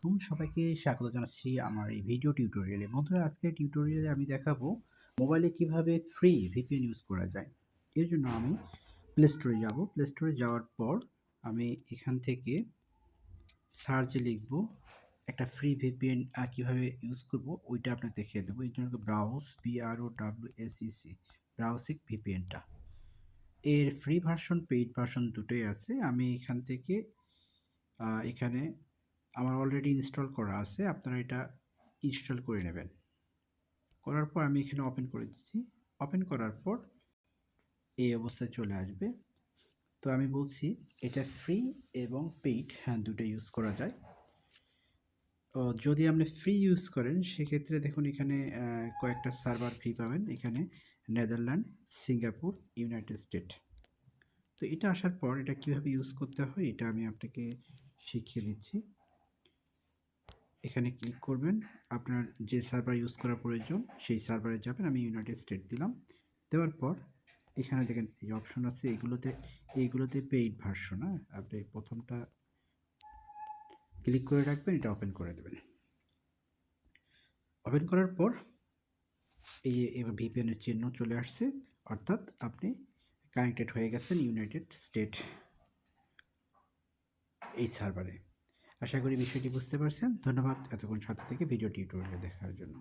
আলাইকুম। সবাইকে স্বাগত জানাচ্ছি আমার এই ভিডিও টিউটোরিয়ালে। বন্ধুরা, আজকের টিউটোরিয়ালে আমি দেখাবো মোবাইলে কিভাবে ফ্রি VPN ইউজ করা যায়। এর জন্য আমি প্লে স্টোরে যাব। প্লে স্টোরে যাওয়ার পর আমি এখান থেকে সার্চে লিখব একটা ফ্রি VPN কিভাবে ইউজ করব ওইটা আপনাকে দেখিয়ে দেবো। এর জন্য ব্রাউজ BROWSEC ব্রাউজিং VPNটা। এর ফ্রি ভার্সন, পেইড ভার্সন দুটোই আছে। আমি এখান থেকে এখানে আমার অলরেডি ইনস্টল করা আছে, আপনারা এটা ইনস্টল করে নেবেন। করার পর আমি এখানে ওপেন করে দিচ্ছি। ওপেন করার পর এই অবস্থায় চলে আসবে। তো আমি বলছি এটা ফ্রি এবং পেইড দুটো ইউজ করা যায়। তো যদি আপনি ফ্রি ইউজ করেন সেক্ষেত্রে দেখুন এখানে কয়েকটা সার্ভার ফ্রি পাবেন। এখানে নেদারল্যান্ড, সিঙ্গাপুর, ইউনাইটেড স্টেট। তো এটা আসার পর এটা কীভাবে ইউজ করতে হয় এটা আমি আপনাকে শিখিয়ে দিচ্ছি। এখানে ক্লিক করবেন, আপনার যে সার্ভার ইউজ করা প্রয়োজন সেই সার্ভারে যাবেন। আমি ইউনাইটেড স্টেট দিলাম। দেওয়ার পর এখানে দেখেন এই অপশন আছে, এইগুলোতে পেইড ভার্সন। আপনি প্রথমটা ক্লিক করে রাখবেন, এটা ওপেন করে দেবেন। ওপেন করার পর এই যে এবার ভিপিএনের চিহ্ন চলে আসছে, অর্থাৎ আপনি কানেক্টেড হয়ে গেছেন ইউনাইটেড স্টেট এই সার্ভারে। আশা করি বিষয়টি বুঝতে পারছেন। ধন্যবাদ এতক্ষণ সাথে থেকে ভিডিও টিউটোরিয়াল দেখার জন্য।